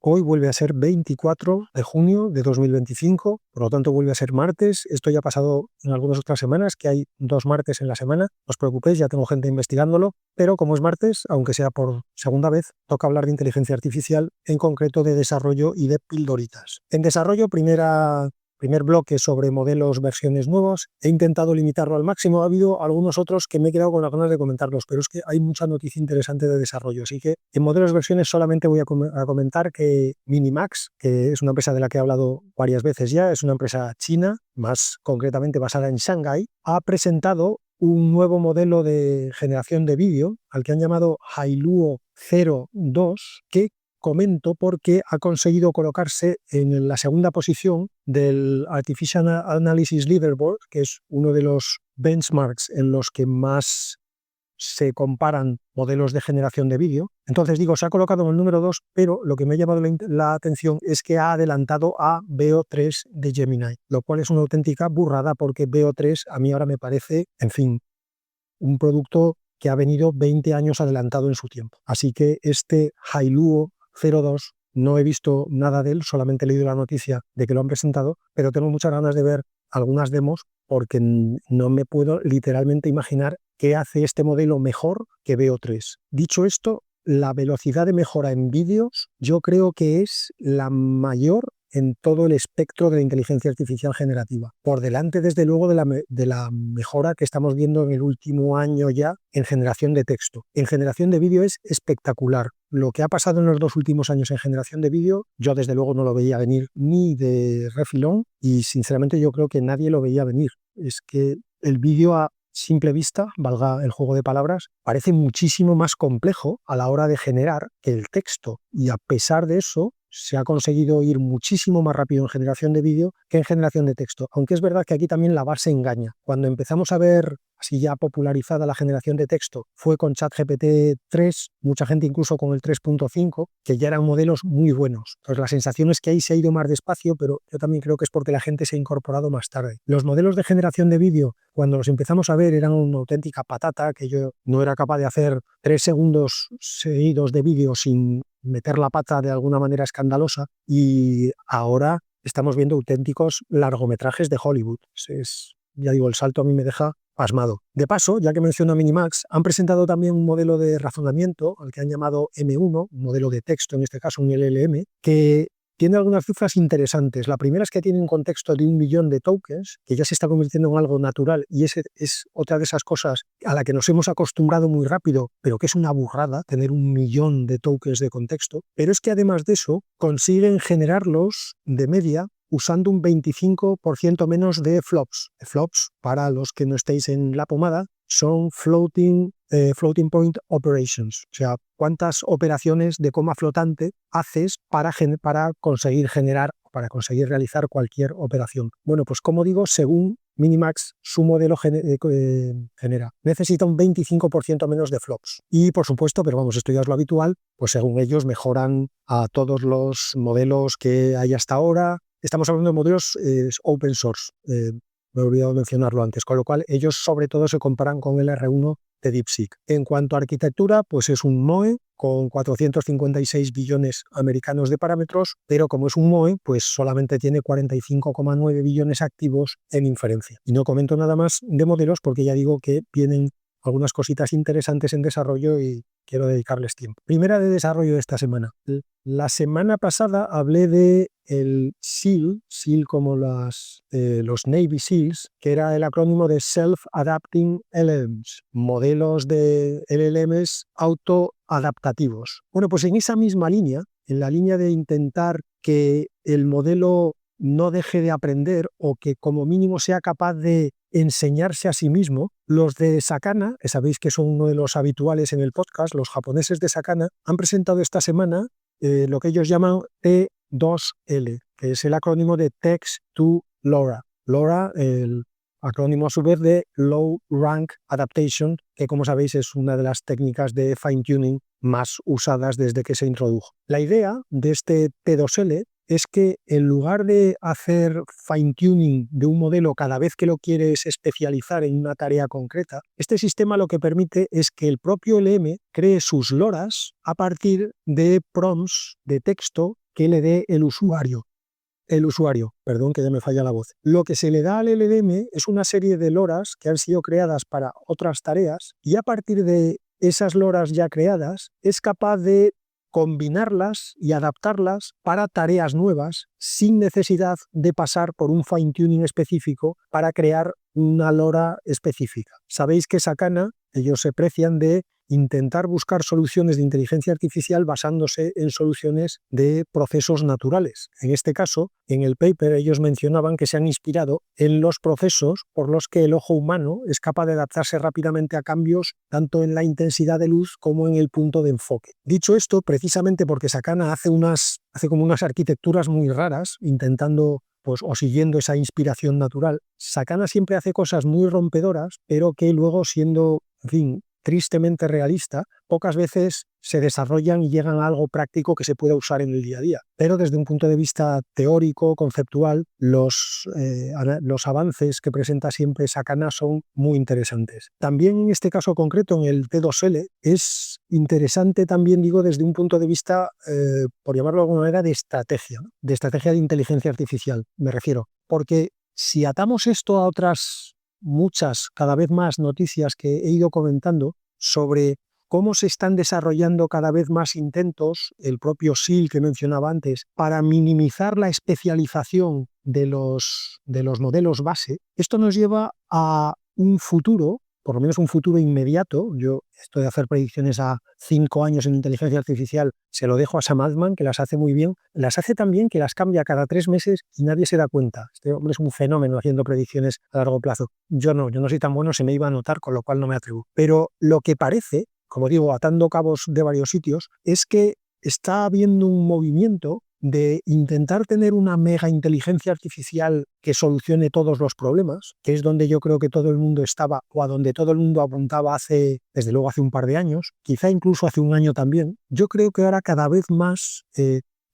Hoy vuelve a ser 24 de junio de 2025, por lo tanto vuelve a ser martes. Esto ya ha pasado en algunas otras semanas, que hay 2 martes en la semana. No os preocupéis, ya tengo gente investigándolo, pero como es martes, aunque sea por segunda vez, toca hablar de inteligencia artificial, en concreto de desarrollo y de pildoritas. En desarrollo, primer bloque sobre modelos, versiones nuevos. He intentado limitarlo al máximo. Ha habido algunos otros que me he quedado con las ganas de comentarlos, pero es que hay mucha noticia interesante de desarrollo. Así que en modelos, versiones solamente voy a comentar que Minimax, que es una empresa de la que he hablado varias veces ya, es una empresa china, más concretamente basada en Shanghái, ha presentado un nuevo modelo de generación de vídeo al que han llamado Hailuo 02, que comento porque ha conseguido colocarse en la segunda posición del Artificial Analysis Leaderboard, que es uno de los benchmarks en los que más se comparan modelos de generación de vídeo. Entonces digo, se ha colocado en el número 2, pero lo que me ha llamado la atención es que ha adelantado a Veo 3 de Gemini, lo cual es una auténtica burrada porque Veo 3 a mí ahora me parece, en fin, un producto que ha venido 20 años adelantado en su tiempo. Así que este Hailuo 02 no he visto nada de él, solamente he leído la noticia de que lo han presentado, pero tengo muchas ganas de ver algunas demos porque no me puedo literalmente imaginar qué hace este modelo mejor que Veo 3. Dicho esto, la velocidad de mejora en vídeos yo creo que es la mayor en todo el espectro de la inteligencia artificial generativa, por delante desde luego de la mejora que estamos viendo en el último año ya en generación de texto. En generación de vídeo es espectacular. Lo que ha pasado en los 2 últimos años en generación de vídeo, yo desde luego no lo veía venir ni de refilón y sinceramente yo creo que nadie lo veía venir. Es que el vídeo a simple vista, valga el juego de palabras, parece muchísimo más complejo a la hora de generar que el texto, y a pesar de eso se ha conseguido ir muchísimo más rápido en generación de vídeo que en generación de texto, aunque es verdad que aquí también la base engaña. Cuando empezamos a ver así ya popularizada la generación de texto fue con ChatGPT 3, mucha gente incluso con el 3.5, que ya eran modelos muy buenos. Entonces la sensación es que ahí se ha ido más despacio, pero yo también creo que es porque la gente se ha incorporado más tarde. Los modelos de generación de vídeo, cuando los empezamos a ver, eran una auténtica patata, que yo no era capaz de hacer 3 segundos seguidos de vídeo sin meter la pata de alguna manera escandalosa, y ahora estamos viendo auténticos largometrajes de Hollywood. Ya digo, el salto a mí me deja pasmado. De paso, ya que menciono a Minimax, han presentado también un modelo de razonamiento, al que han llamado M1, un modelo de texto, en este caso un LLM, que tiene algunas cifras interesantes. La primera es que tiene un contexto de 1 millón de tokens, que ya se está convirtiendo en algo natural, y ese es otra de esas cosas a la que nos hemos acostumbrado muy rápido, pero que es una burrada tener 1 millón de tokens de contexto. Pero es que además de eso, consiguen generarlos de media usando un 25% menos de flops. Flops, para los que no estéis en la pomada, son floating point operations, o sea, cuántas operaciones de coma flotante haces para conseguir generar, para conseguir realizar cualquier operación. Bueno, pues como digo, según Minimax, su modelo genera. Necesita un 25% menos de flops. Y por supuesto, pero vamos, esto ya es lo habitual, pues según ellos mejoran a todos los modelos que hay hasta ahora. Estamos hablando de modelos open source, me he olvidado mencionarlo antes, con lo cual ellos sobre todo se comparan con el R1 de DeepSeek. En cuanto a arquitectura, pues es un MOE con 456 billones americanos de parámetros, pero como es un MOE, pues solamente tiene 45,9 billones activos en inferencia. Y no comento nada más de modelos porque ya digo que vienen algunas cositas interesantes en desarrollo y quiero dedicarles tiempo. Primera de desarrollo de esta semana. La semana pasada hablé de el SEAL como los Navy SEALs, que era el acrónimo de Self-Adapting LLMs, modelos de LLMs autoadaptativos. Bueno, pues en esa misma línea, en la línea de intentar que el modelo no deje de aprender o que como mínimo sea capaz de enseñarse a sí mismo, los de Sakana, que sabéis que son uno de los habituales en el podcast, los japoneses de Sakana, han presentado esta semana lo que ellos llaman T2L, que es el acrónimo de Text to LoRa. LoRa, el acrónimo a su vez de Low Rank Adaptation, que como sabéis es una de las técnicas de fine-tuning más usadas desde que se introdujo. La idea de este T2L es que en lugar de hacer fine-tuning de un modelo cada vez que lo quieres especializar en una tarea concreta, este sistema lo que permite es que el propio LM cree sus LoRas a partir de prompts de texto que le dé el usuario. Perdón que ya me falla la voz. Lo que se le da al LLM es una serie de loras que han sido creadas para otras tareas y a partir de esas loras ya creadas es capaz de combinarlas y adaptarlas para tareas nuevas sin necesidad de pasar por un fine-tuning específico para crear una lora específica. Sabéis que Sakana, ellos se precian de intentar buscar soluciones de inteligencia artificial basándose en soluciones de procesos naturales. En este caso, en el paper ellos mencionaban que se han inspirado en los procesos por los que el ojo humano es capaz de adaptarse rápidamente a cambios tanto en la intensidad de luz como en el punto de enfoque. Dicho esto, precisamente porque Sakana hace como unas arquitecturas muy raras, intentando o siguiendo esa inspiración natural, Sakana siempre hace cosas muy rompedoras, pero que luego siendo, en fin, tristemente realista, pocas veces se desarrollan y llegan a algo práctico que se pueda usar en el día a día. Pero desde un punto de vista teórico, conceptual, los avances que presenta siempre Sakana son muy interesantes. También en este caso concreto, en el T2L, es interesante también, digo, desde un punto de vista, por llamarlo de alguna manera, de estrategia de inteligencia artificial, me refiero. Porque si atamos esto a otras muchas, cada vez más noticias que he ido comentando sobre cómo se están desarrollando cada vez más intentos, el propio SIL que mencionaba antes, para minimizar la especialización de los modelos base, esto nos lleva a un futuro, por lo menos un futuro inmediato. Yo esto de hacer predicciones a 5 años en inteligencia artificial se lo dejo a Sam Altman, que las hace muy bien. Las hace tan bien que las cambia cada 3 meses y nadie se da cuenta. Este hombre es un fenómeno haciendo predicciones a largo plazo. Yo no soy tan bueno, se me iba a notar, con lo cual no me atrevo. Pero lo que parece, como digo, atando cabos de varios sitios, es que está habiendo un movimiento de intentar tener una mega inteligencia artificial que solucione todos los problemas, que es donde yo creo que todo el mundo estaba, o a donde todo el mundo apuntaba desde luego hace un par de años, quizá incluso hace un año también. Yo creo que ahora cada vez más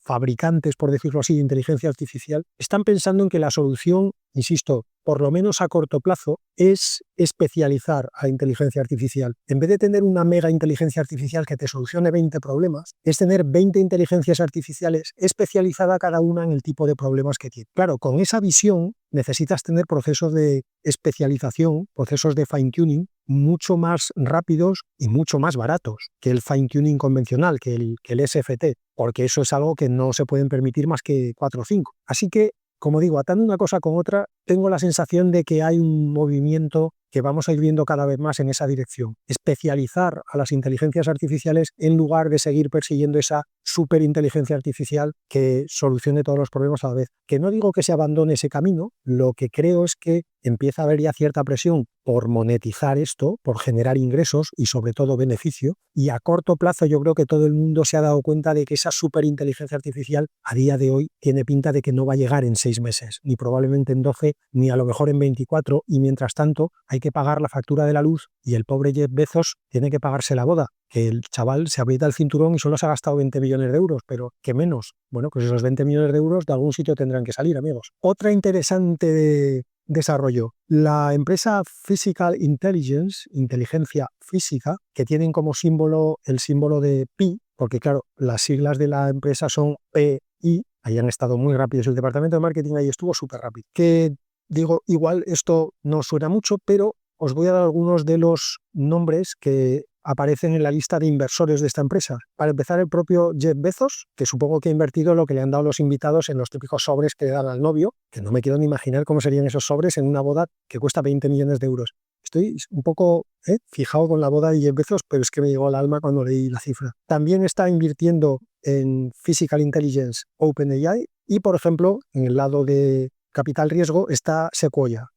fabricantes, por decirlo así, de inteligencia artificial, están pensando en que la solución, insisto, por lo menos a corto plazo, es especializar a la inteligencia artificial. En vez de tener una mega inteligencia artificial que te solucione 20 problemas, es tener 20 inteligencias artificiales especializadas cada una en el tipo de problemas que tiene. Claro, con esa visión necesitas tener procesos de especialización, procesos de fine-tuning, mucho más rápidos y mucho más baratos que el fine-tuning convencional, que el SFT, porque eso es algo que no se pueden permitir más que 4 o 5. Así que, como digo, atando una cosa con otra, tengo la sensación de que hay un movimiento que vamos a ir viendo cada vez más en esa dirección. Especializar a las inteligencias artificiales en lugar de seguir persiguiendo esa superinteligencia artificial que solucione todos los problemas a la vez. Que no digo que se abandone ese camino, lo que creo es que empieza a haber ya cierta presión por monetizar esto, por generar ingresos y sobre todo beneficio, y a corto plazo yo creo que todo el mundo se ha dado cuenta de que esa superinteligencia artificial a día de hoy tiene pinta de que no va a llegar en 6 meses, ni probablemente en 12, ni a lo mejor en 24, y mientras tanto hay que pagar la factura de la luz y el pobre Jeff Bezos tiene que pagarse la boda, que el chaval se aprieta el cinturón y solo se ha gastado 20 millones de euros, pero ¿qué menos? Bueno, pues esos 20 millones de euros de algún sitio tendrán que salir, amigos. Otra interesante desarrollo, la empresa Physical Intelligence, inteligencia física, que tienen como símbolo el símbolo de pi, porque claro, las siglas de la empresa son PI, ahí han estado muy rápidos, el departamento de marketing ahí estuvo súper rápido. Que digo, igual esto no suena mucho, pero os voy a dar algunos de los nombres que aparecen en la lista de inversores de esta empresa. Para empezar, el propio Jeff Bezos, que supongo que ha invertido lo que le han dado los invitados en los típicos sobres que le dan al novio, que no me quiero ni imaginar cómo serían esos sobres en una boda que cuesta 20 millones de euros. Estoy un poco fijado con la boda de Jeff Bezos, pero es que me llegó al alma cuando leí la cifra. También está invirtiendo en Physical Intelligence OpenAI y, por ejemplo, en el lado de capital riesgo está Sequoia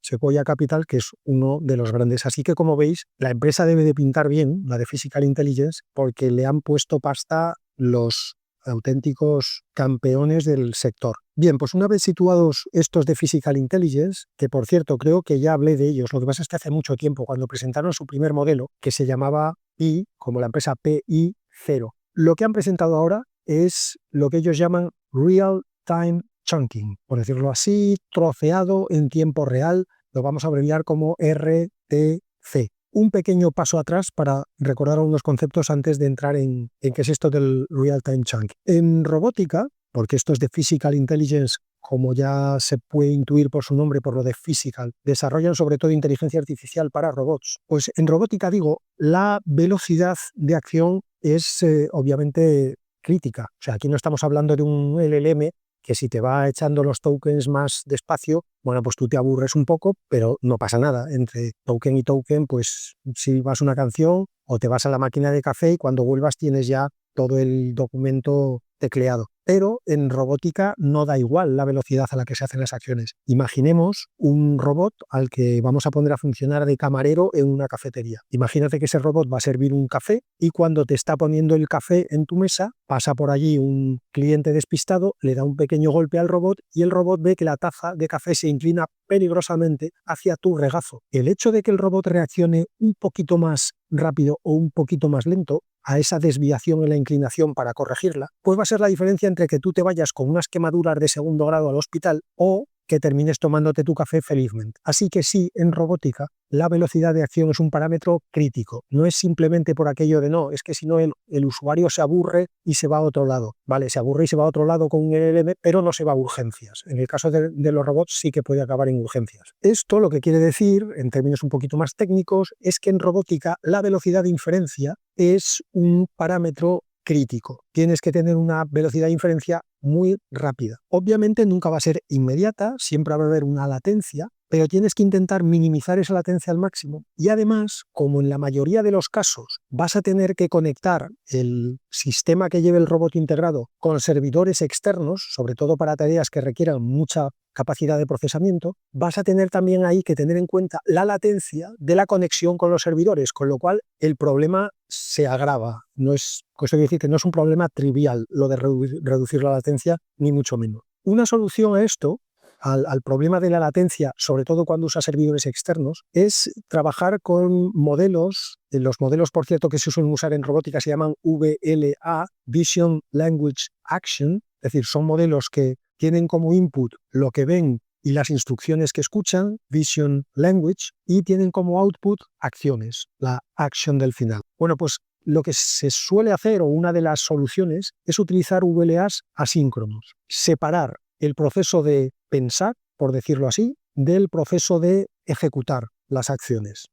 Capital, que es uno de los grandes. Así que, como veis, la empresa debe de pintar bien, la de Physical Intelligence, porque le han puesto pasta los auténticos campeones del sector. Bien, pues una vez situados estos de Physical Intelligence, que por cierto creo que ya hablé de ellos, lo que pasa es que hace mucho tiempo, cuando presentaron su primer modelo, que se llamaba PI, como la empresa PI0. Lo que han presentado ahora es lo que ellos llaman Real Time Chunking, por decirlo así, troceado en tiempo real, lo vamos a abreviar como RTC. Un pequeño paso atrás para recordar algunos conceptos antes de entrar en qué es esto del Real Time Chunking. En robótica, porque esto es de Physical Intelligence, como ya se puede intuir por su nombre, por lo de physical, desarrollan sobre todo inteligencia artificial para robots. Pues en robótica, digo, la velocidad de acción es obviamente crítica. O sea, aquí no estamos hablando de un LLM que si te va echando los tokens más despacio, bueno, pues tú te aburres un poco, pero no pasa nada. Entre token y token, pues si vas una canción o te vas a la máquina de café y cuando vuelvas tienes ya todo el documento tecleado. Pero en robótica no da igual la velocidad a la que se hacen las acciones. Imaginemos un robot al que vamos a poner a funcionar de camarero en una cafetería. Imagínate que ese robot va a servir un café y cuando te está poniendo el café en tu mesa, pasa por allí un cliente despistado, le da un pequeño golpe al robot y el robot ve que la taza de café se inclina peligrosamente hacia tu regazo. El hecho de que el robot reaccione un poquito más rápido o un poquito más lento a esa desviación en la inclinación para corregirla, pues va a ser la diferencia entre que tú te vayas con unas quemaduras de segundo grado al hospital o que termines tomándote tu café felizmente. Así que sí, en robótica, la velocidad de acción es un parámetro crítico. No es simplemente por aquello de no, es que si no el usuario se aburre y se va a otro lado. Vale, se aburre y se va a otro lado con un LLM, pero no se va a urgencias. En el caso de los robots sí que puede acabar en urgencias. Esto lo que quiere decir, en términos un poquito más técnicos, es que en robótica la velocidad de inferencia es un parámetro crítico. Tienes que tener una velocidad de inferencia muy rápida. Obviamente nunca va a ser inmediata, siempre va a haber una latencia, pero tienes que intentar minimizar esa latencia al máximo. Y además, como en la mayoría de los casos vas a tener que conectar el sistema que lleve el robot integrado con servidores externos, sobre todo para tareas que requieran mucha capacidad de procesamiento, vas a tener también ahí que tener en cuenta la latencia de la conexión con los servidores, con lo cual el problema se agrava. Eso quiere decir que no es un problema trivial lo de reducir la latencia, ni mucho menos. Una solución a esto, al problema de la latencia, sobre todo cuando usa servidores externos, es trabajar con modelos. Los modelos, por cierto, que se suelen usar en robótica se llaman VLA, Vision Language Action, es decir, son modelos que tienen como input lo que ven y las instrucciones que escuchan, Vision Language, y tienen como output acciones, la action del final. Bueno, pues lo que se suele hacer, o una de las soluciones, es utilizar VLAs asíncronos, separar el proceso de pensar, por decirlo así, del proceso de ejecutar las acciones.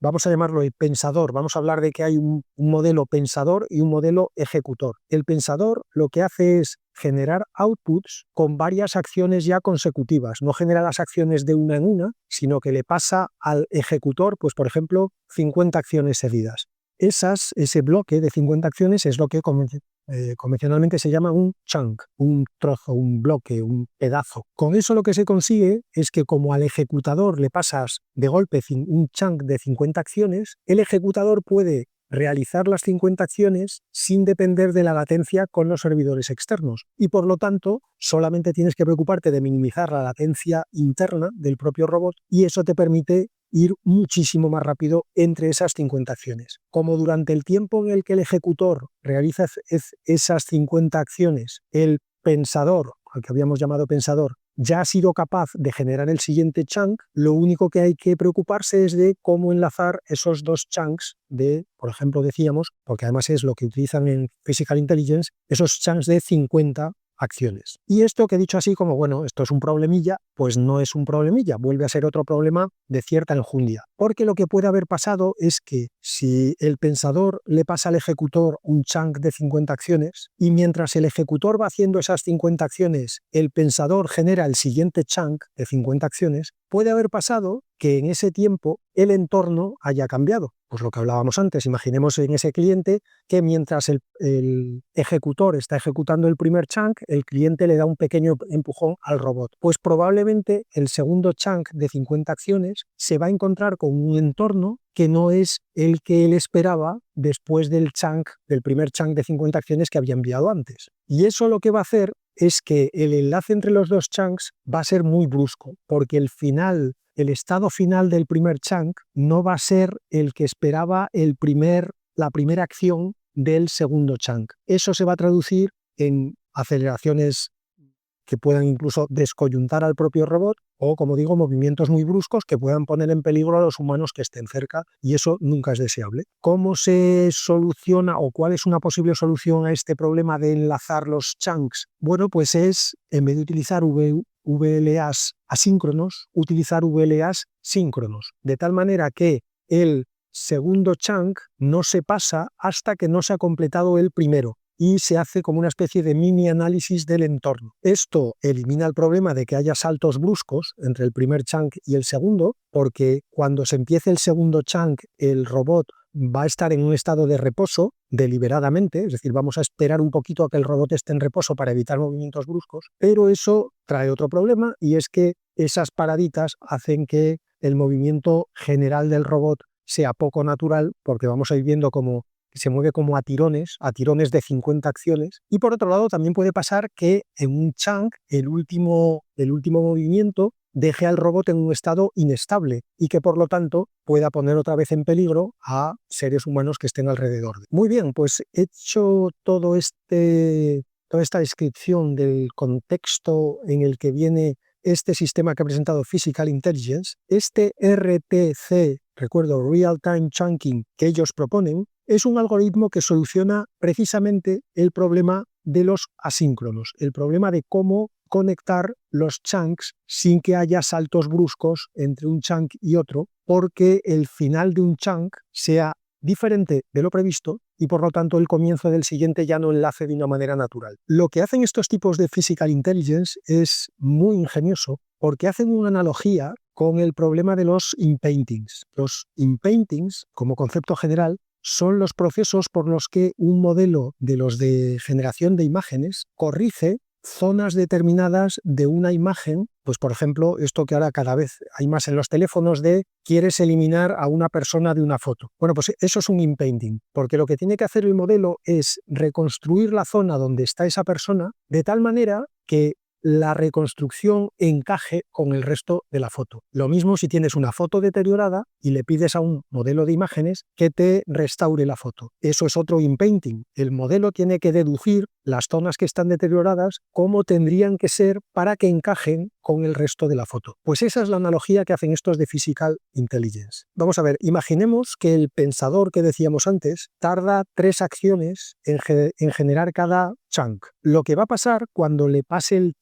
Vamos a llamarlo el pensador. Vamos a hablar de que hay un modelo pensador y un modelo ejecutor. El pensador lo que hace es generar outputs con varias acciones ya consecutivas. No genera las acciones de una en una, sino que le pasa al ejecutor, pues por ejemplo, 50 acciones seguidas. Ese bloque de 50 acciones es lo que convencionalmente se llama un chunk, un trozo, un bloque, un pedazo. Con eso lo que se consigue es que como al ejecutador le pasas de golpe un chunk de 50 acciones, el ejecutador puede realizar las 50 acciones sin depender de la latencia con los servidores externos. Y por lo tanto, solamente tienes que preocuparte de minimizar la latencia interna del propio robot y eso te permite ir muchísimo más rápido entre esas 50 acciones. Como durante el tiempo en el que el ejecutor realiza esas 50 acciones, el pensador, al que habíamos llamado pensador, ya ha sido capaz de generar el siguiente chunk, lo único que hay que preocuparse es de cómo enlazar esos dos chunks por ejemplo, decíamos, porque además es lo que utilizan en Physical Intelligence, esos chunks de 50 acciones. Y esto que he dicho así como, bueno, esto es un problemilla, pues no es un problemilla, vuelve a ser otro problema de cierta enjundia. Porque lo que puede haber pasado es que si el pensador le pasa al ejecutor un chunk de 50 acciones y mientras el ejecutor va haciendo esas 50 acciones, el pensador genera el siguiente chunk de 50 acciones, puede haber pasado que en ese tiempo el entorno haya cambiado. Pues lo que hablábamos antes, imaginemos en ese cliente que mientras el ejecutor está ejecutando el primer chunk, el cliente le da un pequeño empujón al robot. Pues probablemente el segundo chunk de 50 acciones se va a encontrar con un entorno que no es el que él esperaba después del primer chunk de 50 acciones que había enviado antes. Y eso lo que va a hacer es que el enlace entre los dos chunks va a ser muy brusco, porque el estado final del primer chunk no va a ser el que esperaba la primera acción del segundo chunk. Eso se va a traducir en aceleraciones que puedan incluso descoyuntar al propio robot, o, como digo, movimientos muy bruscos que puedan poner en peligro a los humanos que estén cerca, y eso nunca es deseable. ¿Cómo se soluciona o cuál es una posible solución a este problema de enlazar los chunks? Bueno, pues es, en vez de utilizar VLAs asíncronos, utilizar VLAs síncronos, de tal manera que el segundo chunk no se pasa hasta que no se ha completado el primero, y se hace como una especie de mini análisis del entorno. Esto elimina el problema de que haya saltos bruscos entre el primer chunk y el segundo, porque cuando se empiece el segundo chunk, el robot va a estar en un estado de reposo deliberadamente, es decir, vamos a esperar un poquito a que el robot esté en reposo para evitar movimientos bruscos, pero eso trae otro problema, y es que esas paraditas hacen que el movimiento general del robot sea poco natural, porque vamos a ir viendo cómo se mueve como a tirones de 50 acciones, y por otro lado también puede pasar que en un chunk el último movimiento deje al robot en un estado inestable y que por lo tanto pueda poner otra vez en peligro a seres humanos que estén alrededor. Muy bien, pues hecho toda esta descripción del contexto en el que viene este sistema que ha presentado Physical Intelligence, este RTC, recuerdo, Real Time Chunking, que ellos proponen, es un algoritmo que soluciona precisamente el problema de los asíncronos, el problema de cómo conectar los chunks sin que haya saltos bruscos entre un chunk y otro, porque el final de un chunk sea diferente de lo previsto y por lo tanto el comienzo del siguiente ya no enlace de una manera natural. Lo que hacen estos tipos de Physical Intelligence es muy ingenioso, porque hacen una analogía con el problema de los inpaintings. Los inpaintings, como concepto general, son los procesos por los que un modelo de los de generación de imágenes corrige zonas determinadas de una imagen, pues por ejemplo, esto que ahora cada vez hay más en los teléfonos de quieres eliminar a una persona de una foto. Bueno, pues eso es un inpainting, porque lo que tiene que hacer el modelo es reconstruir la zona donde está esa persona de tal manera que la reconstrucción encaje con el resto de la foto. Lo mismo si tienes una foto deteriorada y le pides a un modelo de imágenes que te restaure la foto. Eso es otro inpainting. El modelo tiene que deducir las zonas que están deterioradas cómo tendrían que ser para que encajen con el resto de la foto. Pues esa es la analogía que hacen estos de Physical Intelligence. Vamos a ver, imaginemos que el pensador que decíamos antes tarda 3 acciones en generar cada chunk. Lo que va a pasar cuando le pase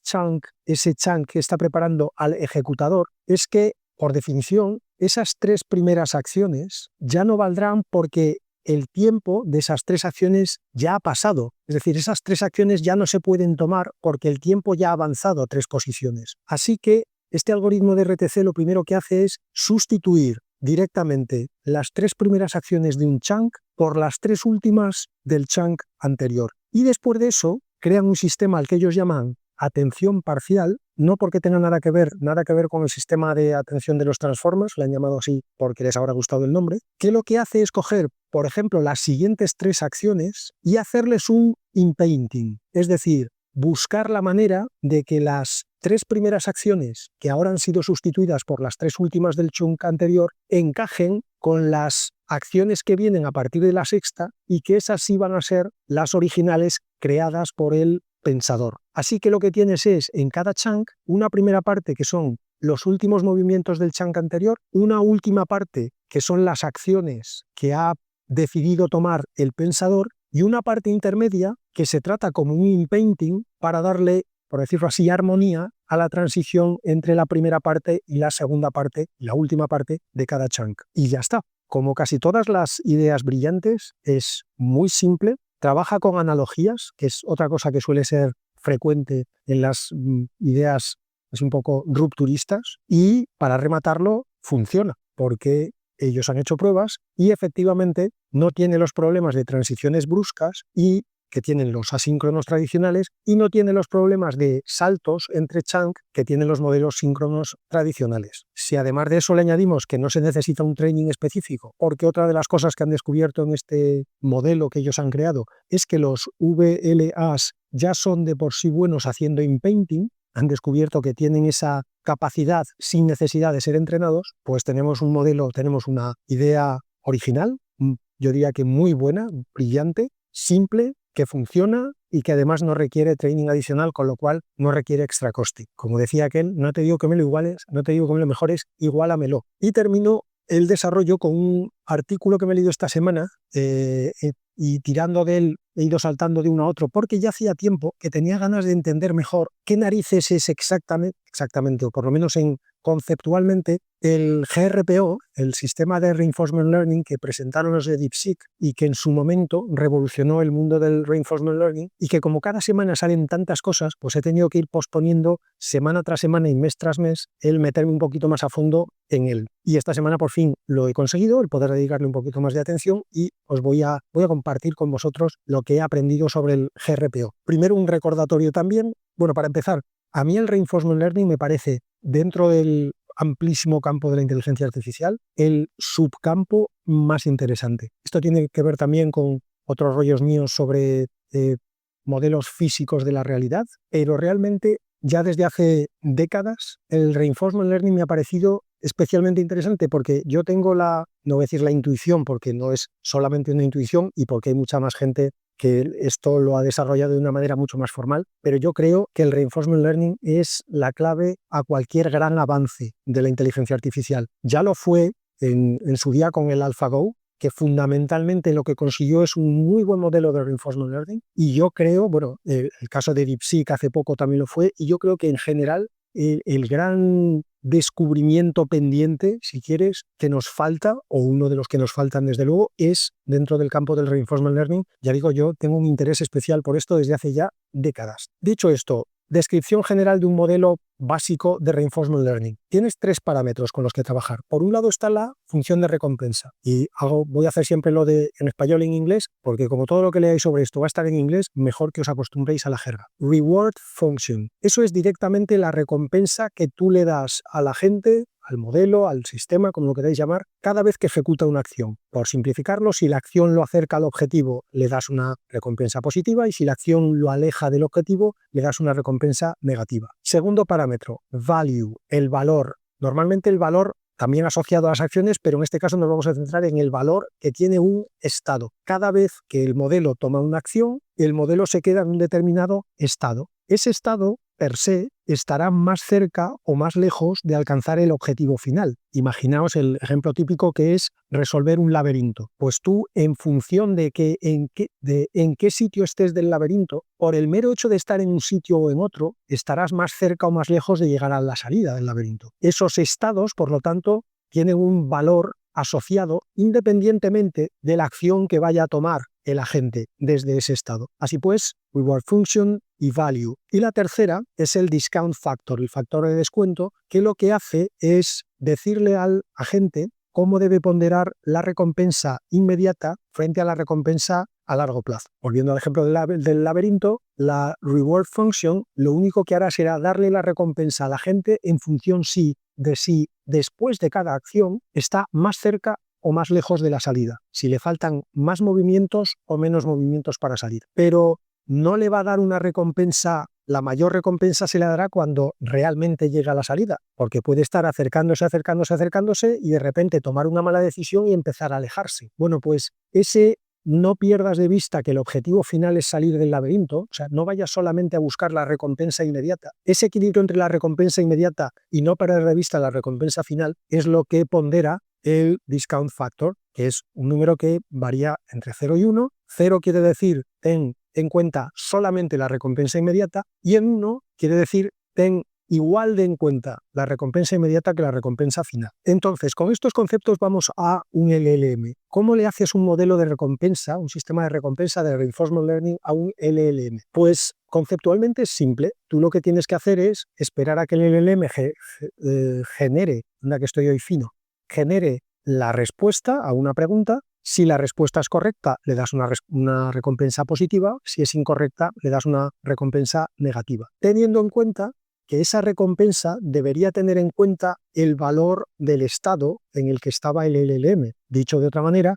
ese chunk que está preparando al ejecutador, es que, por definición, esas 3 primeras acciones ya no valdrán porque el tiempo de esas 3 acciones ya ha pasado. Es decir, esas 3 acciones ya no se pueden tomar porque el tiempo ya ha avanzado a 3 posiciones. Así que este algoritmo de RTC lo primero que hace es sustituir directamente las 3 primeras acciones de un chunk por las 3 últimas del chunk anterior. Y después de eso, crean un sistema al que ellos llaman atención parcial, no porque tenga nada que ver con el sistema de atención de los Transformers, lo han llamado así porque les habrá gustado el nombre, que lo que hace es coger, por ejemplo, las siguientes 3 acciones y hacerles un inpainting, es decir, buscar la manera de que las 3 primeras acciones que ahora han sido sustituidas por las 3 últimas del chunk anterior encajen con las acciones que vienen a partir de la sexta y que esas sí van a ser las originales creadas por el pensador. Así que lo que tienes es en cada chunk una primera parte que son los últimos movimientos del chunk anterior, una última parte que son las acciones que ha decidido tomar el pensador y una parte intermedia que se trata como un inpainting para darle, por decirlo así, armonía a la transición entre la primera parte y la segunda parte, la última parte de cada chunk. Y ya está. Como casi todas las ideas brillantes, es muy simple, trabaja con analogías, que es otra cosa que suele ser frecuente en las ideas es un poco rupturistas, y para rematarlo funciona, porque ellos han hecho pruebas y efectivamente no tiene los problemas de transiciones bruscas y que tienen los asíncronos tradicionales y no tiene los problemas de saltos entre chunk que tienen los modelos síncronos tradicionales. Si además de eso le añadimos que no se necesita un training específico, porque otra de las cosas que han descubierto en este modelo que ellos han creado es que los VLAs ya son de por sí buenos haciendo inpainting, han descubierto que tienen esa capacidad sin necesidad de ser entrenados, pues tenemos un modelo, tenemos una idea original, yo diría que muy buena, brillante, simple, que funciona y que además no requiere training adicional, con lo cual no requiere extra coste. Como decía aquel, no te digo que me lo iguales, no te digo que me lo mejores, igualamelo. Y termino el desarrollo con un artículo que me he leído esta semana y tirando de él he ido saltando de uno a otro porque ya hacía tiempo que tenía ganas de entender mejor qué narices es exactamente, o por lo menos conceptualmente, el GRPO, el sistema de Reinforcement Learning que presentaron los de DeepSeek y que en su momento revolucionó el mundo del Reinforcement Learning, y que como cada semana salen tantas cosas, pues he tenido que ir posponiendo semana tras semana y mes tras mes el meterme un poquito más a fondo en él. Y esta semana por fin lo he conseguido, el poder dedicarle un poquito más de atención, y os voy a compartir con vosotros lo que he aprendido sobre el GRPO. Primero, un recordatorio también. Bueno, para empezar, a mí el Reinforcement Learning me parece, dentro del amplísimo campo de la inteligencia artificial, el subcampo más interesante. Esto tiene que ver también con otros rollos míos sobre modelos físicos de la realidad, pero realmente ya desde hace décadas el Reinforcement Learning me ha parecido especialmente interesante porque yo tengo no voy a decir la intuición, porque no es solamente una intuición y porque hay mucha más gente que esto lo ha desarrollado de una manera mucho más formal, pero yo creo que el Reinforcement Learning es la clave a cualquier gran avance de la inteligencia artificial. Ya lo fue en su día con el AlphaGo, que fundamentalmente lo que consiguió es un muy buen modelo de Reinforcement Learning, y yo creo, bueno, el caso de DeepSeek hace poco también lo fue, y yo creo que en general el gran descubrimiento pendiente, si quieres, que nos falta, o uno de los que nos faltan desde luego, es dentro del campo del Reinforcement Learning. Ya digo, yo tengo un interés especial por esto desde hace ya décadas. Dicho esto, descripción general de un modelo básico de Reinforcement Learning. Tienes 3 parámetros con los que trabajar. Por un lado está la función de recompensa. Y voy a hacer siempre lo de en español y en inglés, porque como todo lo que leáis sobre esto va a estar en inglés, mejor que os acostumbréis a la jerga. Reward function. Eso es directamente la recompensa que tú le das a la gente, al modelo, al sistema, como lo queráis llamar, cada vez que ejecuta una acción. Por simplificarlo, si la acción lo acerca al objetivo, le das una recompensa positiva, y si la acción lo aleja del objetivo, le das una recompensa negativa. Segundo parámetro, value, el valor. Normalmente el valor también asociado a las acciones, pero en este caso nos vamos a centrar en el valor que tiene un estado. Cada vez que el modelo toma una acción, el modelo se queda en un determinado estado. Ese estado, per se, estará más cerca o más lejos de alcanzar el objetivo final. Imaginaos el ejemplo típico que es resolver un laberinto. Pues tú, en función de en qué sitio estés del laberinto, por el mero hecho de estar en un sitio o en otro, estarás más cerca o más lejos de llegar a la salida del laberinto. Esos estados, por lo tanto, tienen un valor asociado independientemente de la acción que vaya a tomar el agente desde ese estado. Así pues, reward function y value. Y la tercera es el discount factor, el factor de descuento, que lo que hace es decirle al agente cómo debe ponderar la recompensa inmediata frente a la recompensa a largo plazo. Volviendo al ejemplo del laberinto, la reward function lo único que hará será darle la recompensa a la gente en función de si después de cada acción está más cerca o más lejos de la salida, si le faltan más movimientos o menos movimientos para salir. Pero no le va a dar una recompensa, la mayor recompensa se le dará cuando realmente llega a la salida, porque puede estar acercándose y de repente tomar una mala decisión y empezar a alejarse. Bueno, pues no pierdas de vista que el objetivo final es salir del laberinto, o sea, no vayas solamente a buscar la recompensa inmediata. Ese equilibrio entre la recompensa inmediata y no perder de vista la recompensa final es lo que pondera el discount factor, que es un número que varía entre 0 y 1. 0 quiere decir ten en cuenta solamente la recompensa inmediata, y en 1 quiere decir ten igual de en cuenta la recompensa inmediata que la recompensa final. Entonces, con estos conceptos vamos a un LLM. ¿Cómo le haces un modelo de recompensa, un sistema de recompensa de Reinforcement Learning a un LLM? Pues conceptualmente es simple. Tú lo que tienes que hacer es esperar a que el LLM genere, anda que estoy hoy fino, genere la respuesta a una pregunta. Si la respuesta es correcta, le das una recompensa positiva. Si es incorrecta, le das una recompensa negativa. Teniendo en cuenta que esa recompensa debería tener en cuenta el valor del estado en el que estaba el LLM. Dicho de otra manera,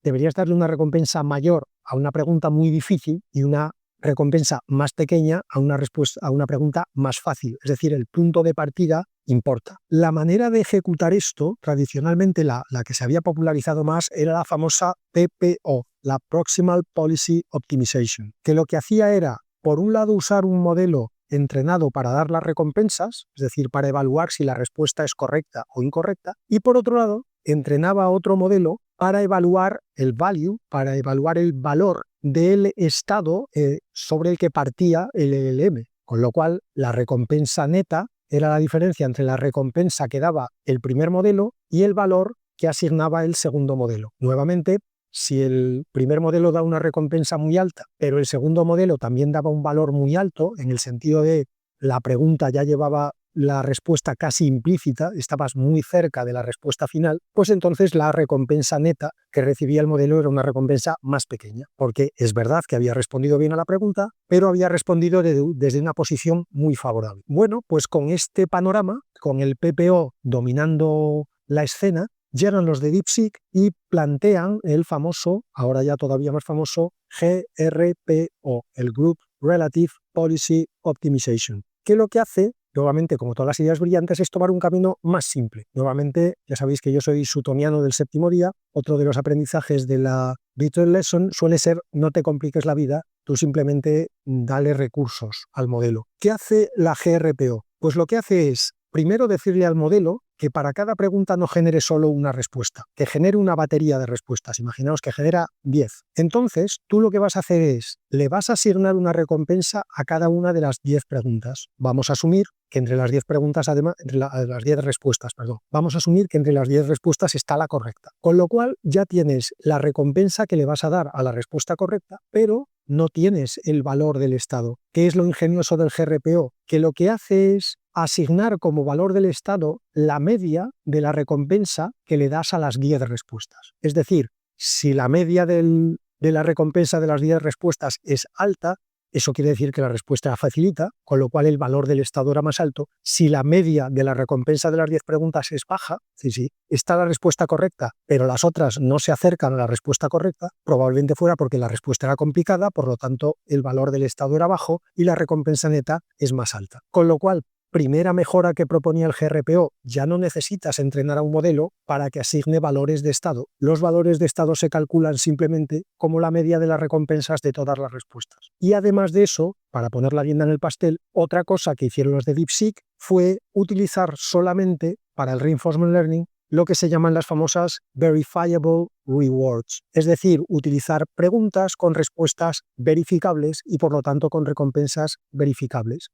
deberías darle una recompensa mayor a una pregunta muy difícil y una recompensa más pequeña a una pregunta más fácil. Es decir, el punto de partida importa. La manera de ejecutar esto, tradicionalmente la que se había popularizado más, era la famosa PPO, la Proximal Policy Optimization, que lo que hacía era, por un lado, usar un modelo entrenado para dar las recompensas, es decir, para evaluar si la respuesta es correcta o incorrecta, y por otro lado, entrenaba otro modelo para evaluar el value, para evaluar el valor del estado sobre el que partía el LLM, con lo cual la recompensa neta era la diferencia entre la recompensa que daba el primer modelo y el valor que asignaba el segundo modelo. Nuevamente, si el primer modelo da una recompensa muy alta, pero el segundo modelo también daba un valor muy alto, en el sentido de la pregunta ya llevaba la respuesta casi implícita, estabas muy cerca de la respuesta final, pues entonces la recompensa neta que recibía el modelo era una recompensa más pequeña, porque es verdad que había respondido bien a la pregunta, pero había respondido desde una posición muy favorable. Bueno, pues con este panorama, con el PPO dominando la escena, llegan los de DeepSeek y plantean el famoso, ahora ya todavía más famoso, GRPO, el Group Relative Policy Optimization, que lo que hace, nuevamente, como todas las ideas brillantes, es tomar un camino más simple. Nuevamente, ya sabéis que yo soy sutoniano del séptimo día. Otro de los aprendizajes de la Virtual Lesson suele ser: no te compliques la vida, tú simplemente dale recursos al modelo. ¿Qué hace la GRPO? Pues lo que hace es, primero, decirle al modelo que para cada pregunta no genere solo una respuesta, que genere una batería de respuestas. Imaginaos que genera 10. Entonces, tú lo que vas a hacer es, le vas a asignar una recompensa a cada una de las 10 preguntas. Vamos a asumir que entre las 10 preguntas, además, las 10 respuestas, vamos a asumir que entre las 10 respuestas está la correcta. Con lo cual, ya tienes la recompensa que le vas a dar a la respuesta correcta, pero no tienes el valor del estado. ¿Qué es lo ingenioso del GRPO? Que lo que hace es asignar como valor del estado la media de la recompensa que le das a las 10 respuestas. Es decir, si la media de la recompensa de las 10 respuestas es alta, eso quiere decir que la respuesta era facilita, con lo cual el valor del estado era más alto. Si la media de la recompensa de las 10 preguntas es baja, si está la respuesta correcta, pero las otras no se acercan a la respuesta correcta, probablemente fuera porque la respuesta era complicada, por lo tanto el valor del estado era bajo y la recompensa neta es más alta. Con lo cual, primera mejora que proponía el GRPO, ya no necesitas entrenar a un modelo para que asigne valores de estado. Los valores de estado se calculan simplemente como la media de las recompensas de todas las respuestas. Y además de eso, para poner la guinda en el pastel, otra cosa que hicieron los de DeepSeek fue utilizar solamente para el Reinforcement Learning lo que se llaman las famosas Verifiable Rewards, es decir, utilizar preguntas con respuestas verificables y por lo tanto con recompensas verificables.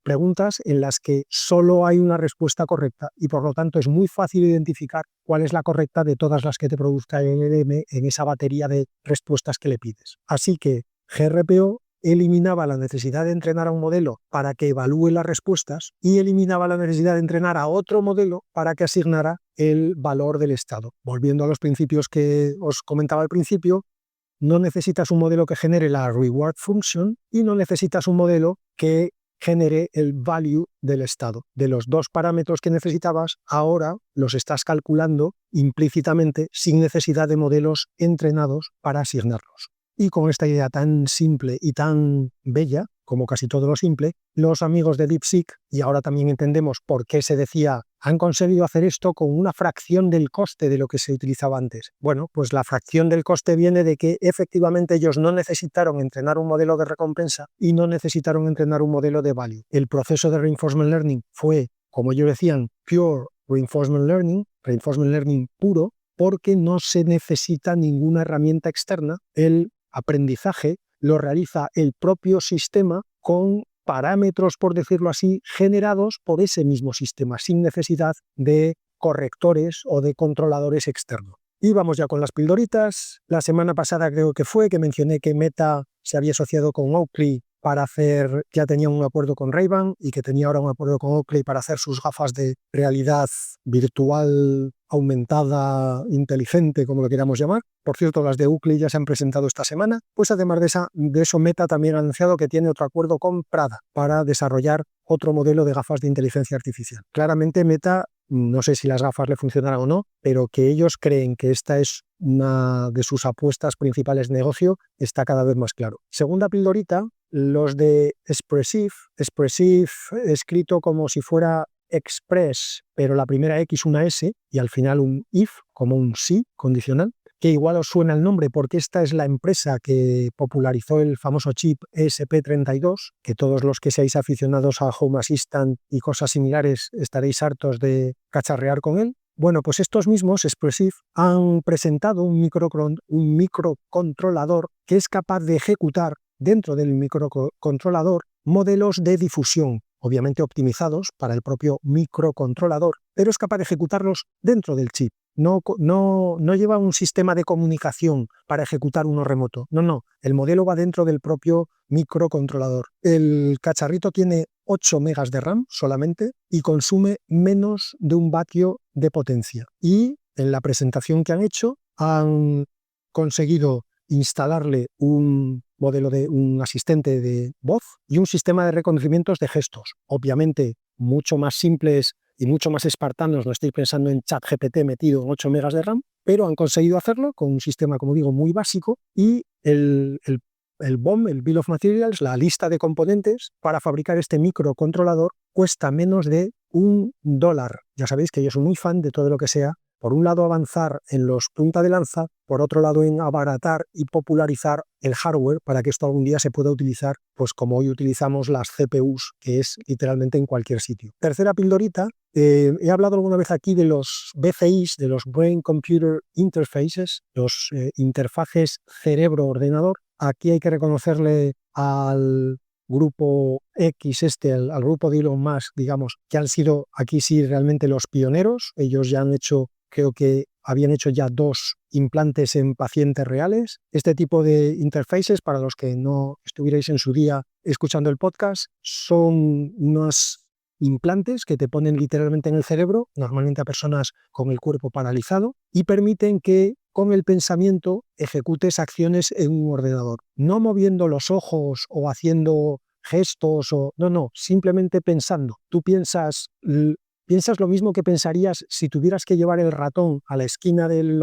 Preguntas en las que solo hay una respuesta correcta y por lo tanto es muy fácil identificar cuál es la correcta de todas las que te produzca el LLM en esa batería de respuestas que le pides. Así que GRPO eliminaba la necesidad de entrenar a un modelo para que evalúe las respuestas y eliminaba la necesidad de entrenar a otro modelo para que asignara el valor del estado. Volviendo a los principios que os comentaba al principio, no necesitas un modelo que genere la reward function y no necesitas un modelo que genere el value del estado. De los dos parámetros que necesitabas, ahora los estás calculando implícitamente sin necesidad de modelos entrenados para asignarlos. Y con esta idea tan simple y tan bella, como casi todo lo simple, los amigos de DeepSeek, y ahora también entendemos por qué se decía, han conseguido hacer esto con una fracción del coste de lo que se utilizaba antes. Bueno, pues la fracción del coste viene de que efectivamente ellos no necesitaron entrenar un modelo de recompensa y no necesitaron entrenar un modelo de value. El proceso de Reinforcement Learning fue, como ellos decían, pure Reinforcement Learning puro, porque no se necesita ninguna herramienta externa. El aprendizaje lo realiza el propio sistema con parámetros, por decirlo así, generados por ese mismo sistema, sin necesidad de correctores o de controladores externos. Y vamos ya con las pildoritas. La semana pasada creo que fue que mencioné que Meta se había asociado con Oakley para hacer, ya tenía un acuerdo con Ray-Ban y que tenía ahora un acuerdo con Oakley para hacer sus gafas de realidad virtual aumentada, inteligente, como lo queramos llamar. Por cierto, las de Oakley ya se han presentado esta semana. Pues además de eso, Meta también ha anunciado que tiene otro acuerdo con Prada para desarrollar otro modelo de gafas de inteligencia artificial. Claramente Meta, no sé si las gafas le funcionarán o no, pero que ellos creen que esta es una de sus apuestas principales de negocio está cada vez más claro. Segunda pildorita, los de Expressive escrito como si fuera Express, pero la primera X una S y al final un if, como un sí condicional, que igual os suena el nombre porque esta es la empresa que popularizó el famoso chip ESP32, que todos los que seáis aficionados a Home Assistant y cosas similares estaréis hartos de cacharrear con él. Bueno, pues estos mismos, Expressive, han presentado un microcontrolador que es capaz de ejecutar dentro del microcontrolador modelos de difusión, obviamente optimizados para el propio microcontrolador, pero es capaz de ejecutarlos dentro del chip. No lleva un sistema de comunicación para ejecutar uno remoto. No. El modelo va dentro del propio microcontrolador. El cacharrito tiene 8 megas de RAM solamente y consume menos de 1 vatio de potencia. Y en la presentación que han hecho han conseguido instalarle un modelo de un asistente de voz y un sistema de reconocimientos de gestos. Obviamente mucho más simples y mucho más espartanos, no estoy pensando en ChatGPT metido en 8 megas de RAM, pero han conseguido hacerlo con un sistema, como digo, muy básico y el BOM, el Bill of Materials, la lista de componentes para fabricar este microcontrolador cuesta menos de $1. Ya sabéis que yo soy muy fan de todo lo que sea, por un lado, avanzar en los punta de lanza, por otro lado, en abaratar y popularizar el hardware para que esto algún día se pueda utilizar, pues como hoy utilizamos las CPUs, que es literalmente en cualquier sitio. Tercera pildorita, he hablado alguna vez aquí de los BCIs, de los Brain Computer Interfaces, los interfaces cerebro-ordenador. Aquí hay que reconocerle al grupo X, al grupo de Elon Musk, digamos, que han sido aquí sí realmente los pioneros. Ellos ya han hecho, creo que habían hecho ya 2 implantes en pacientes reales. Este tipo de interfaces, para los que no estuvierais en su día escuchando el podcast, son unos implantes que te ponen literalmente en el cerebro, normalmente a personas con el cuerpo paralizado, y permiten que con el pensamiento ejecutes acciones en un ordenador. No moviendo los ojos o haciendo gestos, no, simplemente pensando. Tú piensas lo mismo que pensarías si tuvieras que llevar el ratón a la esquina del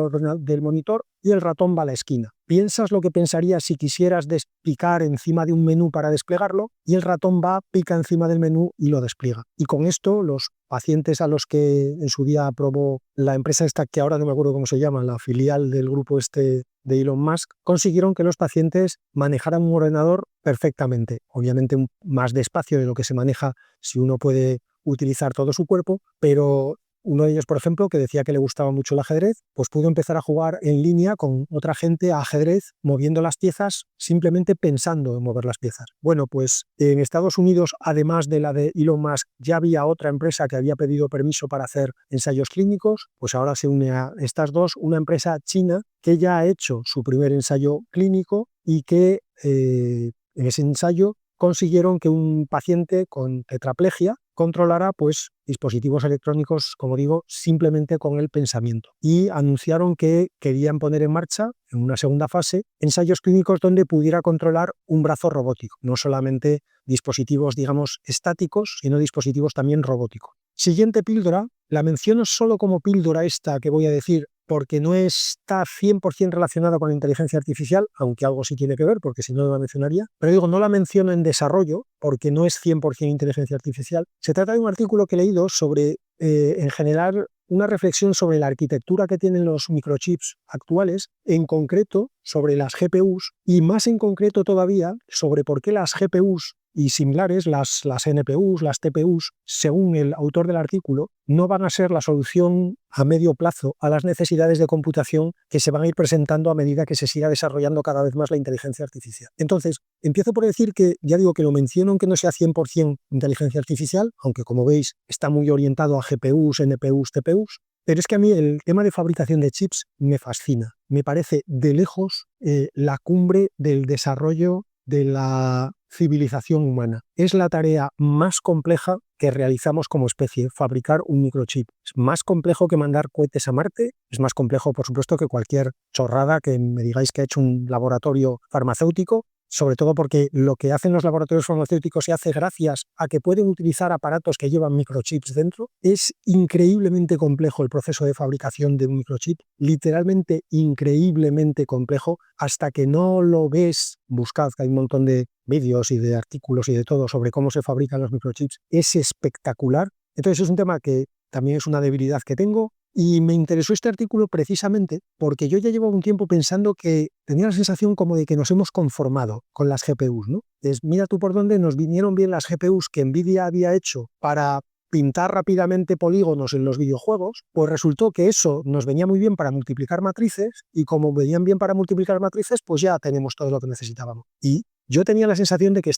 monitor y el ratón va a la esquina. Piensas lo que pensarías si quisieras picar encima de un menú para desplegarlo y el ratón va, pica encima del menú y lo despliega. Y con esto los pacientes a los que en su día aprobó la empresa esta, que ahora no me acuerdo cómo se llama, la filial del grupo este de Elon Musk, consiguieron que los pacientes manejaran un ordenador perfectamente. Obviamente más despacio de lo que se maneja si uno puede utilizar todo su cuerpo, pero uno de ellos, por ejemplo, que decía que le gustaba mucho el ajedrez, pues pudo empezar a jugar en línea con otra gente a ajedrez, moviendo las piezas, simplemente pensando en mover las piezas. Bueno, pues en Estados Unidos, además de la de Elon Musk, ya había otra empresa que había pedido permiso para hacer ensayos clínicos, pues ahora se une a estas dos, una empresa china que ya ha hecho su primer ensayo clínico y que en ese ensayo consiguieron que un paciente con tetraplegia controlara pues dispositivos electrónicos, como digo, simplemente con el pensamiento. Y anunciaron que querían poner en marcha, en una segunda fase, ensayos clínicos donde pudiera controlar un brazo robótico, no solamente dispositivos, digamos, estáticos, sino dispositivos también robóticos. Siguiente píldora, la menciono solo como píldora esta que voy a decir, porque no está 100% relacionada con la inteligencia artificial, aunque algo sí tiene que ver, porque si no la mencionaría. Pero digo, no la menciono en desarrollo, porque no es 100% inteligencia artificial. Se trata de un artículo que he leído sobre, en general, una reflexión sobre la arquitectura que tienen los microchips actuales, en concreto sobre las GPUs, y más en concreto todavía sobre por qué las GPUs y similares, las NPUs, las TPUs, según el autor del artículo, no van a ser la solución a medio plazo a las necesidades de computación que se van a ir presentando a medida que se siga desarrollando cada vez más la inteligencia artificial. Entonces, empiezo por decir que, ya digo que lo menciono aunque no sea 100% inteligencia artificial, aunque como veis está muy orientado a GPUs, NPUs, TPUs, pero es que a mí el tema de fabricación de chips me fascina. Me parece de lejos la cumbre del desarrollo de la civilización humana. Es la tarea más compleja que realizamos como especie, fabricar un microchip. Es más complejo que mandar cohetes a Marte, es más complejo, por supuesto, que cualquier chorrada que me digáis que ha hecho un laboratorio farmacéutico, sobre todo porque lo que hacen los laboratorios farmacéuticos se hace gracias a que pueden utilizar aparatos que llevan microchips dentro. Es increíblemente complejo el proceso de fabricación de un microchip, literalmente increíblemente complejo. Hasta que no lo ves, buscad, que hay un montón de vídeos y de artículos y de todo sobre cómo se fabrican los microchips. Es espectacular Entonces es un tema que también es una debilidad que tengo. Y me interesó este artículo precisamente porque yo ya llevaba un tiempo pensando que tenía la sensación como de que nos hemos conformado con las GPUs, ¿no? Entonces, mira tú por dónde nos vinieron bien las GPUs que Nvidia había hecho para pintar rápidamente polígonos en los videojuegos, pues resultó que eso nos venía muy bien para multiplicar matrices y como venían bien para multiplicar matrices, pues ya tenemos todo lo que necesitábamos. Y yo tenía la sensación de que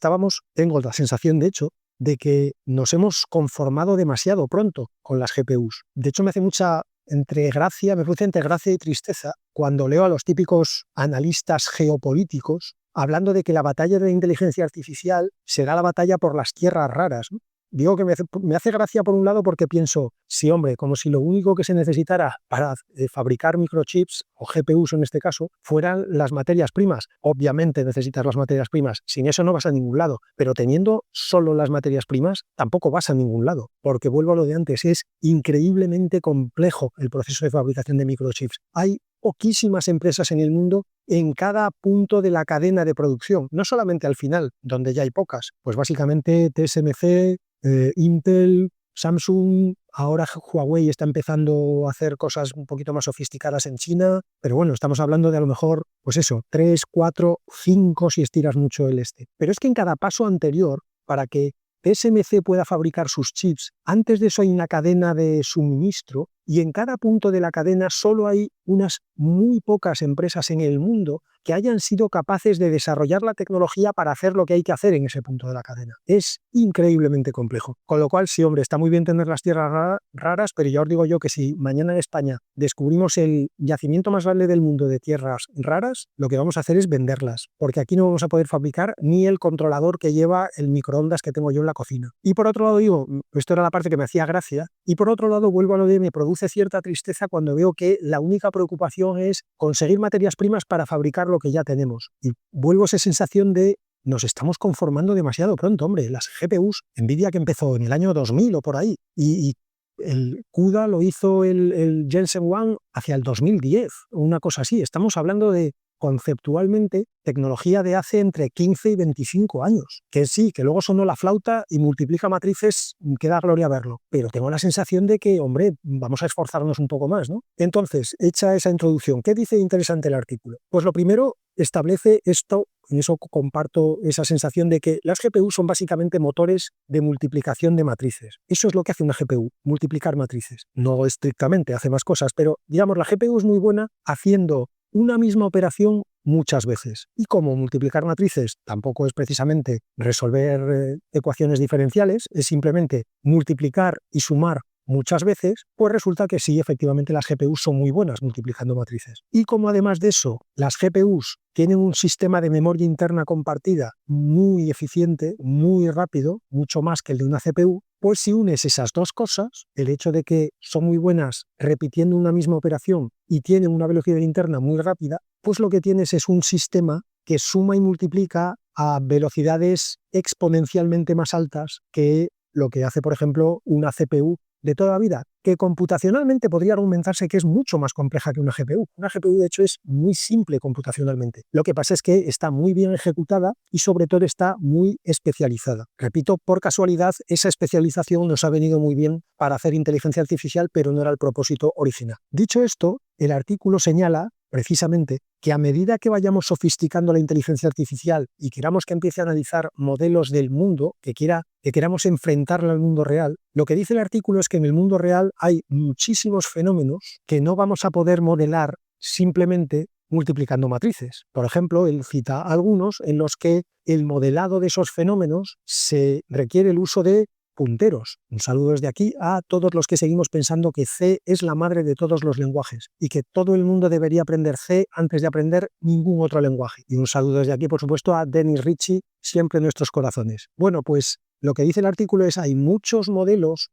tengo la sensación de hecho, de que nos hemos conformado demasiado pronto con las GPUs. De hecho, me produce entre gracia y tristeza cuando leo a los típicos analistas geopolíticos hablando de que la batalla de la inteligencia artificial será la batalla por las tierras raras, ¿no? Digo que me hace gracia por un lado porque pienso, sí, hombre, como si lo único que se necesitara para fabricar microchips, o GPUs en este caso, fueran las materias primas. Obviamente necesitas las materias primas, sin eso no vas a ningún lado, pero teniendo solo las materias primas tampoco vas a ningún lado, porque vuelvo a lo de antes, es increíblemente complejo el proceso de fabricación de microchips. Hay poquísimas empresas en el mundo en cada punto de la cadena de producción, no solamente al final, donde ya hay pocas, pues básicamente TSMC, Intel, Samsung, ahora Huawei está empezando a hacer cosas un poquito más sofisticadas en China, pero bueno, estamos hablando de a lo mejor, pues eso, 3, 4, 5 si estiras mucho el este. Pero es que en cada paso anterior, para que TSMC pueda fabricar sus chips, antes de eso hay una cadena de suministro y en cada punto de la cadena solo hay unas muy pocas empresas en el mundo que hayan sido capaces de desarrollar la tecnología para hacer lo que hay que hacer en ese punto de la cadena. Es increíblemente complejo. Con lo cual, sí, hombre, está muy bien tener las tierras raras, pero ya os digo yo que si mañana en España descubrimos el yacimiento más grande del mundo de tierras raras, lo que vamos a hacer es venderlas, porque aquí no vamos a poder fabricar ni el controlador que lleva el microondas que tengo yo en la cocina. Y por otro lado digo, esto era la parte que me hacía gracia, y por otro lado vuelvo a lo de me produce cierta tristeza cuando veo que la única preocupación es conseguir materias primas para fabricar lo que ya tenemos. Y vuelvo a esa sensación de nos estamos conformando demasiado pronto, hombre. Las GPUs, Nvidia que empezó en el año 2000 o por ahí, y el CUDA lo hizo el Jensen Huang hacia el 2010, una cosa así. Estamos hablando de conceptualmente tecnología de hace entre 15 y 25 años. Que sí, que luego sonó la flauta y multiplica matrices, queda gloria verlo. Pero tengo la sensación de que, hombre, vamos a esforzarnos un poco más, ¿no? Entonces, hecha esa introducción, ¿qué dice interesante el artículo? Pues lo primero, establece esto, en eso comparto esa sensación de que las GPU son básicamente motores de multiplicación de matrices. Eso es lo que hace una GPU, multiplicar matrices. No estrictamente, hace más cosas, pero digamos, la GPU es muy buena haciendo una misma operación muchas veces. Y como multiplicar matrices tampoco es precisamente resolver ecuaciones diferenciales, es simplemente multiplicar y sumar muchas veces, pues resulta que sí, efectivamente las GPUs son muy buenas multiplicando matrices. Y como además de eso, las GPUs tienen un sistema de memoria interna compartida muy eficiente, muy rápido, mucho más que el de una CPU, pues si unes esas dos cosas, el hecho de que son muy buenas repitiendo una misma operación y tienen una velocidad interna muy rápida, pues lo que tienes es un sistema que suma y multiplica a velocidades exponencialmente más altas que lo que hace, por ejemplo, una CPU de toda la vida, que computacionalmente podría argumentarse que es mucho más compleja que una GPU. Una GPU, de hecho, es muy simple computacionalmente. Lo que pasa es que está muy bien ejecutada y, sobre todo, está muy especializada. Repito, por casualidad, esa especialización nos ha venido muy bien para hacer inteligencia artificial, pero no era el propósito original. Dicho esto, el artículo señala precisamente que a medida que vayamos sofisticando la inteligencia artificial y queramos que empiece a analizar modelos del mundo, que queramos enfrentarla al mundo real, lo que dice el artículo es que en el mundo real hay muchísimos fenómenos que no vamos a poder modelar simplemente multiplicando matrices. Por ejemplo, él cita algunos en los que el modelado de esos fenómenos se requiere el uso de punteros. Un saludo desde aquí a todos los que seguimos pensando que C es la madre de todos los lenguajes y que todo el mundo debería aprender C antes de aprender ningún otro lenguaje. Y un saludo desde aquí, por supuesto, a Dennis Ritchie, siempre en nuestros corazones. Bueno, pues lo que dice el artículo es hay muchos modelos,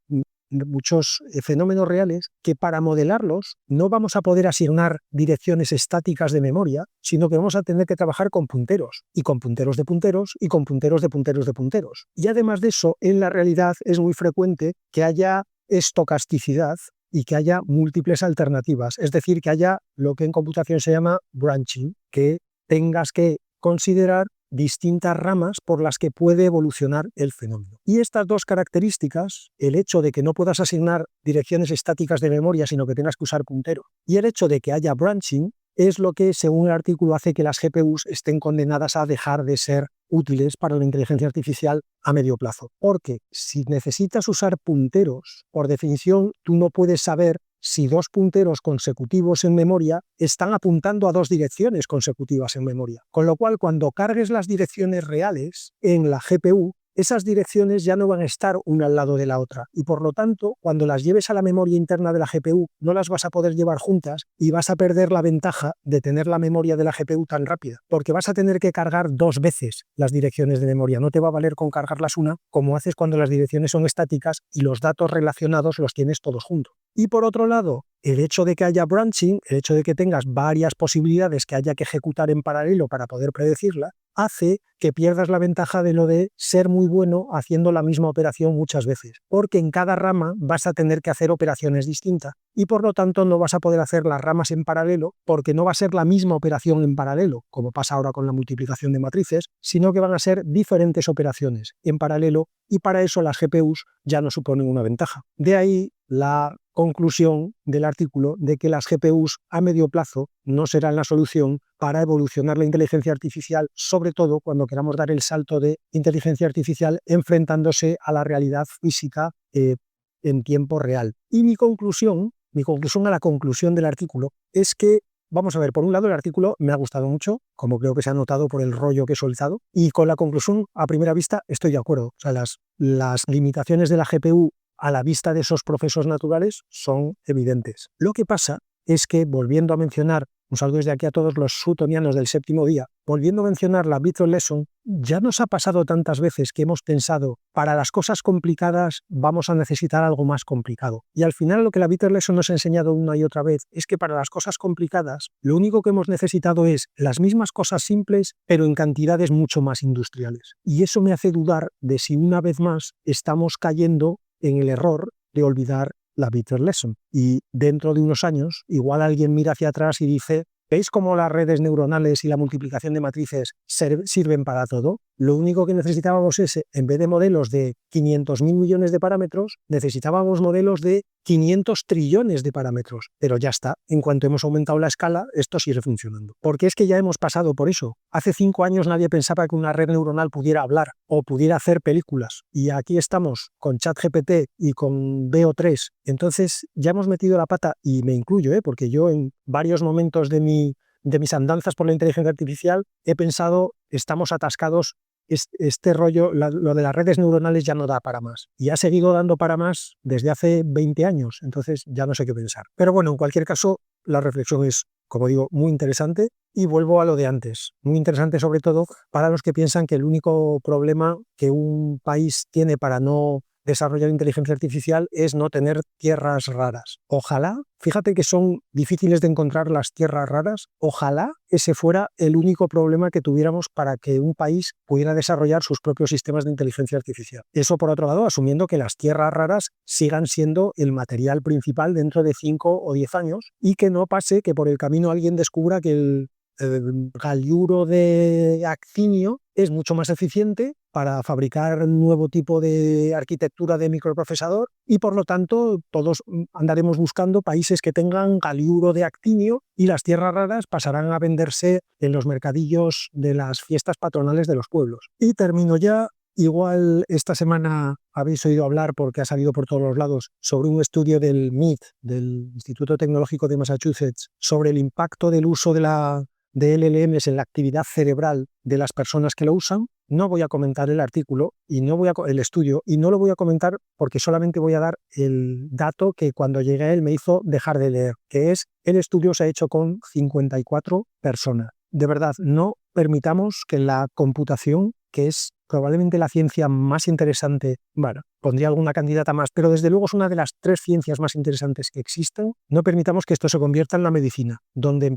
muchos fenómenos reales que para modelarlos no vamos a poder asignar direcciones estáticas de memoria, sino que vamos a tener que trabajar con punteros, y con punteros de punteros, y con punteros de punteros de punteros. Y además de eso, en la realidad es muy frecuente que haya estocasticidad y que haya múltiples alternativas, es decir, que haya lo que en computación se llama branching, que tengas que considerar distintas ramas por las que puede evolucionar el fenómeno. Y estas dos características, el hecho de que no puedas asignar direcciones estáticas de memoria, sino que tengas que usar puntero, y el hecho de que haya branching, es lo que, según el artículo, hace que las GPUs estén condenadas a dejar de ser útiles para la inteligencia artificial a medio plazo. Porque si necesitas usar punteros, por definición, tú no puedes saber si dos punteros consecutivos en memoria están apuntando a dos direcciones consecutivas en memoria. Con lo cual, cuando cargues las direcciones reales en la GPU, esas direcciones ya no van a estar una al lado de la otra y por lo tanto, cuando las lleves a la memoria interna de la GPU, no las vas a poder llevar juntas y vas a perder la ventaja de tener la memoria de la GPU tan rápida, porque vas a tener que cargar dos veces las direcciones de memoria. No te va a valer con cargarlas una, como haces cuando las direcciones son estáticas y los datos relacionados los tienes todos juntos. Y por otro lado, el hecho de que haya branching, el hecho de que tengas varias posibilidades que haya que ejecutar en paralelo para poder predecirla, hace que pierdas la ventaja de lo de ser muy bueno haciendo la misma operación muchas veces, porque en cada rama vas a tener que hacer operaciones distintas y por lo tanto no vas a poder hacer las ramas en paralelo porque no va a ser la misma operación en paralelo, como pasa ahora con la multiplicación de matrices, sino que van a ser diferentes operaciones en paralelo y para eso las GPUs ya no suponen una ventaja. De ahí la conclusión del artículo de que las GPUs a medio plazo no serán la solución para evolucionar la inteligencia artificial, sobre todo cuando queramos dar el salto de inteligencia artificial enfrentándose a la realidad física en tiempo real. Y mi conclusión a la conclusión del artículo es que, vamos a ver, por un lado el artículo me ha gustado mucho, como creo que se ha notado por el rollo que he soltado, y con la conclusión a primera vista estoy de acuerdo. O sea, las limitaciones de la GPU a la vista de esos procesos naturales son evidentes. Lo que pasa es que, volviendo a mencionar, un saludo desde aquí a todos los sutonianos del séptimo día, volviendo a mencionar la Virtual Lesson, ya nos ha pasado tantas veces que hemos pensado, para las cosas complicadas vamos a necesitar algo más complicado. Y al final lo que la Virtual Lesson nos ha enseñado una y otra vez es que para las cosas complicadas lo único que hemos necesitado es las mismas cosas simples, pero en cantidades mucho más industriales. Y eso me hace dudar de si una vez más estamos cayendo en el error de olvidar la Virtual Lesson. Y dentro de unos años, igual alguien mira hacia atrás y dice, ¿veis cómo las redes neuronales y la multiplicación de matrices sirven para todo? Lo único que necesitábamos es, en vez de modelos de 500.000 millones de parámetros, necesitábamos modelos de 500 trillones de parámetros. Pero ya está, en cuanto hemos aumentado la escala, esto sigue funcionando. Porque es que ya hemos pasado por eso. Hace 5 años nadie pensaba que una red neuronal pudiera hablar o pudiera hacer películas. Y aquí estamos con ChatGPT y con Veo3. Entonces ya hemos metido la pata, y me incluyo, porque yo en varios momentos de mis andanzas por la inteligencia artificial he pensado, estamos atascados, este rollo, lo de las redes neuronales ya no da para más. Y ha seguido dando para más desde hace 20 años, entonces ya no sé qué pensar. Pero bueno, en cualquier caso, la reflexión es, como digo, muy interesante y vuelvo a lo de antes. Muy interesante sobre todo para los que piensan que el único problema que un país tiene para no desarrollar inteligencia artificial es no tener tierras raras. Ojalá, fíjate que son difíciles de encontrar las tierras raras, ojalá ese fuera el único problema que tuviéramos para que un país pudiera desarrollar sus propios sistemas de inteligencia artificial. Eso por otro lado, asumiendo que las tierras raras sigan siendo el material principal dentro de 5 o 10 años y que no pase que por el camino alguien descubra que el galuro de actinio es mucho más eficiente para fabricar un nuevo tipo de arquitectura de microprocesador y por lo tanto todos andaremos buscando países que tengan galuro de actinio y las tierras raras pasarán a venderse en los mercadillos de las fiestas patronales de los pueblos. Y termino ya. Igual esta semana habéis oído hablar, porque ha salido por todos los lados, sobre un estudio del MIT, del Instituto Tecnológico de Massachusetts, sobre el impacto del uso de LLMs en la actividad cerebral de las personas que lo usan. No voy a comentar el artículo y el estudio, y no lo voy a comentar porque solamente voy a dar el dato que cuando llegué a él me hizo dejar de leer, que es el estudio se ha hecho con 54 personas. De verdad, no permitamos que la computación, que es probablemente la ciencia más interesante, bueno, pondría alguna candidata más, pero desde luego es una de las 3 ciencias más interesantes que existen, no permitamos que esto se convierta en la medicina, donde en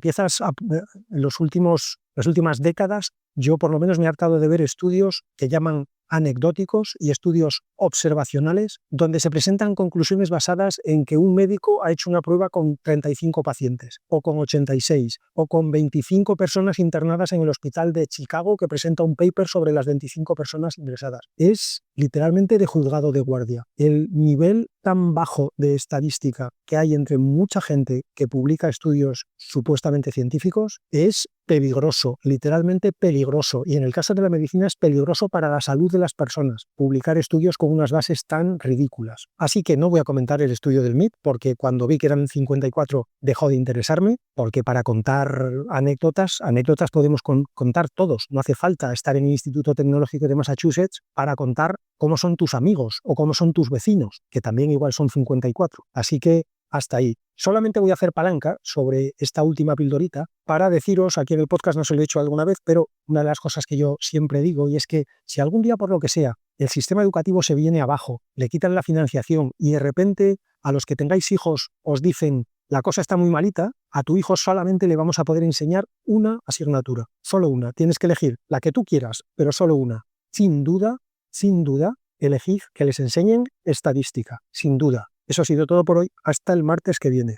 las últimas décadas, yo por lo menos me he hartado de ver estudios que llaman anecdóticos y estudios observacionales donde se presentan conclusiones basadas en que un médico ha hecho una prueba con 35 pacientes, o con 86, o con 25 personas internadas en el hospital de Chicago que presenta un paper sobre las 25 personas ingresadas. Es literalmente de juzgado de guardia. El nivel tan bajo de estadística que hay entre mucha gente que publica estudios supuestamente científicos es peligroso, literalmente peligroso. Y en el caso de la medicina es peligroso para la salud de las personas, publicar estudios con unas bases tan ridículas. Así que no voy a comentar el estudio del MIT, porque cuando vi que eran 54 dejó de interesarme, porque para contar anécdotas podemos contar todos. No hace falta estar en el Instituto Tecnológico de Massachusetts para contar cómo son tus amigos o cómo son tus vecinos, que también igual son 54. Así que hasta ahí. Solamente voy a hacer palanca sobre esta última pildorita para deciros, aquí en el podcast no se lo he dicho alguna vez, pero una de las cosas que yo siempre digo, y es que si algún día por lo que sea el sistema educativo se viene abajo, le quitan la financiación y de repente a los que tengáis hijos os dicen la cosa está muy malita, a tu hijo solamente le vamos a poder enseñar una asignatura, solo una. Tienes que elegir la que tú quieras, pero solo una. Sin duda, elegid que les enseñen estadística, sin duda. Eso ha sido todo por hoy. Hasta el martes que viene.